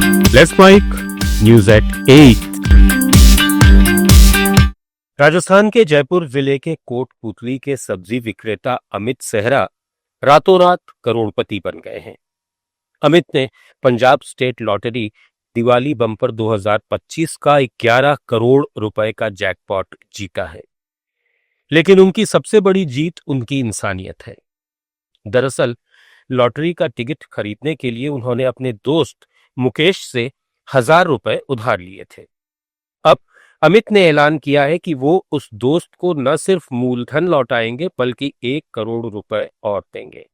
Let's make news at 8। Rajasthan के जयपुर जिले के कोटपुतली के सब्जी विक्रेता अमित सेहरा रातों रात करोड़पति बन गए हैं। अमित ने Punjab state lottery Diwali bumper 2025 का 11 करोड़ रुपए का जैकपॉट जीता है, लेकिन उनकी सबसे बड़ी जीत उनकी इंसानियत है। दरअसल लॉटरी का टिकट खरीदने के लिए उन्होंने अपने दोस्त मुकेश से 1000 रुपए उधार लिए थे। अब अमित ने ऐलान किया है कि वो उस दोस्त को न सिर्फ मूलधन लौटाएंगे बल्कि 1 करोड़ रुपए और देंगे।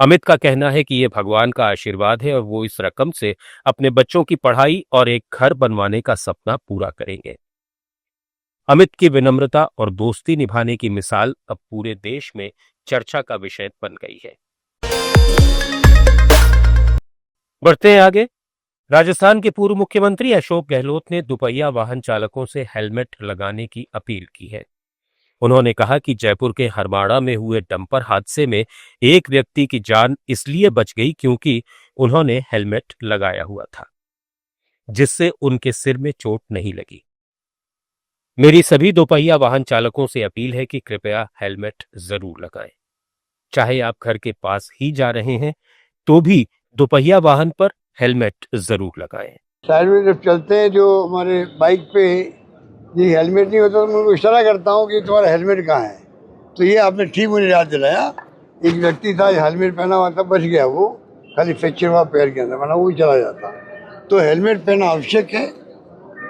अमित का कहना है कि यह भगवान का आशीर्वाद है और वो इस रकम से अपने बच्चों की पढ़ाई और एक घर बनवाने का सपना पूरा करेंगे। अमित की विनम्रता और दोस्ती निभाने की मिसाल अब पूरे देश में चर्चा का विषय बन गई है। बढ़ते हैं आगे। राजस्थान के पूर्व मुख्यमंत्री अशोक गहलोत ने दुपहिया वाहन चालकों से हेलमेट लगाने की अपील की है। उन्होंने कहा कि जयपुर के हरमाड़ा में हुए डंपर हादसे में एक व्यक्ति की जान इसलिए बच गई क्योंकि उन्होंने हेलमेट लगाया हुआ था, जिससे उनके सिर में चोट नहीं लगी। मेरी सभी दोपहिया वाहन चालकों से अपील है कि कृपया हेलमेट जरूर लगाएं। चाहे आप घर के पास ही जा रहे हैं तो भी दोपहिया वाहन पर हेलमेट जरूर लगाएं। साइड में जब चलते हैं जो हमारे बाइक पे ये हेलमेट नहीं होता तो मैं उनको इशारा करता हूँ कि तुम्हारा हेलमेट कहाँ है। तो ये आपने ठीक मुझे याद दिलाया। एक व्यक्ति था हेलमेट पहना हुआ था, बच गया, वो खाली फ्रैक्चर हुआ पैर के अंदर, वरना वो ही चला जाता। तो हेलमेट पहनना आवश्यक है।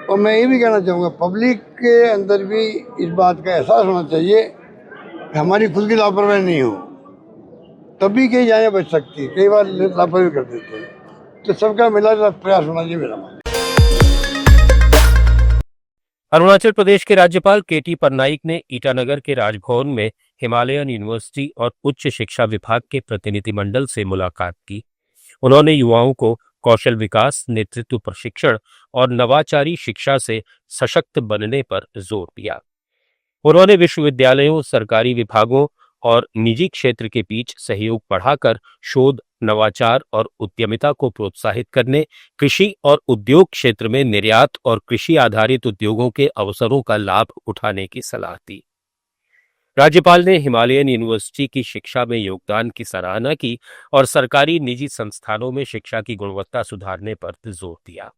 और मैं ये भी कहना चाहूँगा पब्लिक के अंदर भी इस बात का एहसास होना चाहिए कि हमारी खुद की लापरवाही नहीं हो, तभी कई जानें बच सकती है। कई बार लापरवाही कर देते हैं, तो सबका मिला प्रयास होना चाहिए मेरा मानना। अरुणाचल प्रदेश के राज्यपाल केटी पन्नाइक ने ईटानगर के राजभवन में हिमालयन यूनिवर्सिटी और उच्च शिक्षा विभाग के प्रतिनिधिमंडल से मुलाकात की। उन्होंने युवाओं को कौशल विकास, नेतृत्व प्रशिक्षण और नवाचारी शिक्षा से सशक्त बनने पर जोर दिया। उन्होंने विश्वविद्यालयों, सरकारी विभागों और निजी क्षेत्र के बीच सहयोग बढ़ाकर शोध, नवाचार और उद्यमिता को प्रोत्साहित करने, कृषि और उद्योग क्षेत्र में निर्यात और कृषि आधारित उद्योगों के अवसरों का लाभ उठाने की सलाह दी। राज्यपाल ने हिमालयन यूनिवर्सिटी की शिक्षा में योगदान की सराहना की और सरकारी निजी संस्थानों में शिक्षा की गुणवत्ता सुधारने पर जोर दिया।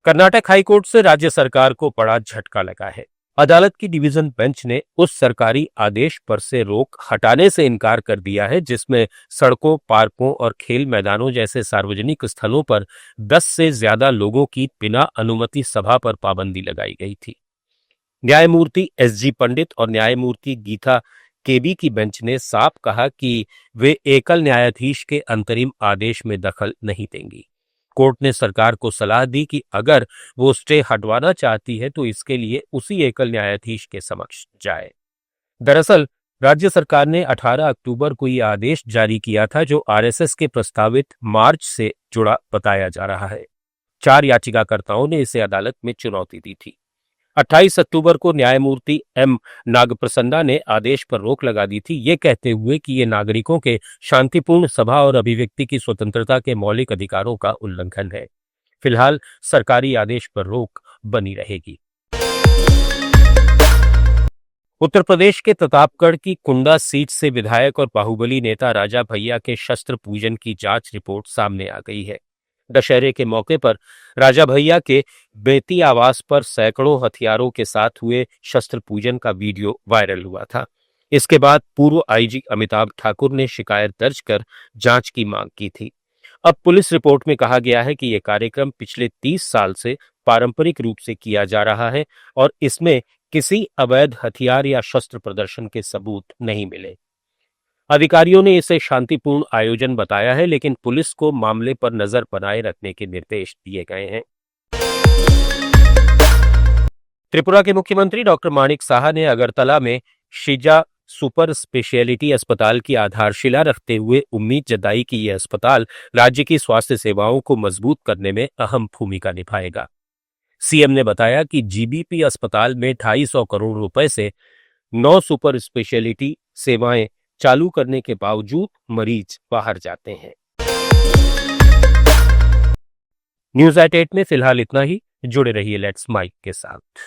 कर्नाटक हाईकोर्ट से राज्य सरकार को बड़ा झटका लगा है। अदालत की डिवीजन बेंच ने उस सरकारी आदेश पर से रोक हटाने से इनकार कर दिया है जिसमें सड़कों, पार्कों और खेल मैदानों जैसे सार्वजनिक स्थलों पर 10 से ज्यादा लोगों की बिना अनुमति सभा पर पाबंदी लगाई गई थी। न्यायमूर्ति एसजी पंडित और न्यायमूर्ति गीता केबी की बेंच ने साफ कहा कि वे एकल न्यायाधीश के अंतरिम आदेश में दखल नहीं देंगी। कोर्ट ने सरकार को सलाह दी कि अगर वो स्टे हटवाना चाहती है तो इसके लिए उसी एकल न्यायाधीश के समक्ष जाए। दरअसल राज्य सरकार ने 18 अक्टूबर को ये आदेश जारी किया था जो आरएसएस के प्रस्तावित मार्च से जुड़ा बताया जा रहा है। 4 याचिकाकर्ताओं ने इसे अदालत में चुनौती दी थी। 28 अक्टूबर को न्यायमूर्ति एम नागप्रसन्ना ने आदेश पर रोक लगा दी थी, ये कहते हुए कि ये नागरिकों के शांतिपूर्ण सभा और अभिव्यक्ति की स्वतंत्रता के मौलिक अधिकारों का उल्लंघन है। फिलहाल सरकारी आदेश पर रोक बनी रहेगी। उत्तर प्रदेश के प्रतापगढ़ की कुंडा सीट से विधायक और बाहुबली नेता राजा भैया के शस्त्र पूजन की जांच रिपोर्ट सामने आ गई है। दशहरे के मौके पर राजा भैया के बेती आवास पर सैकड़ों हथियारों के साथ हुए शस्त्र पूजन का वीडियो वायरल हुआ था। इसके बाद पूर्व आईजी अमिताभ ठाकुर ने शिकायत दर्ज कर जांच की मांग की थी। अब पुलिस रिपोर्ट में कहा गया है कि यह कार्यक्रम पिछले 30 साल से पारंपरिक रूप से किया जा रहा है और इसमें किसी अवैध हथियार या शस्त्र प्रदर्शन के सबूत नहीं मिले। अधिकारियों ने इसे शांतिपूर्ण आयोजन बताया है, लेकिन पुलिस को मामले पर नजर बनाए रखने के निर्देश दिए गए हैं। त्रिपुरा के मुख्यमंत्री डॉक्टर माणिक साहा ने अगरतला में शिजा सुपर स्पेशलिटी अस्पताल की आधारशिला रखते हुए उम्मीद जताई कि यह अस्पताल राज्य की स्वास्थ्य सेवाओं को मजबूत करने में अहम भूमिका निभाएगा। सीएम ने बताया कि जीबीपी अस्पताल में 250 करोड़ रुपए से 9 सुपर स्पेशलिटी सेवाएं चालू करने के बावजूद मरीज बाहर जाते हैं। न्यूज एट 8 में फिलहाल इतना ही। जुड़े रहिए लेट्स माइक के साथ।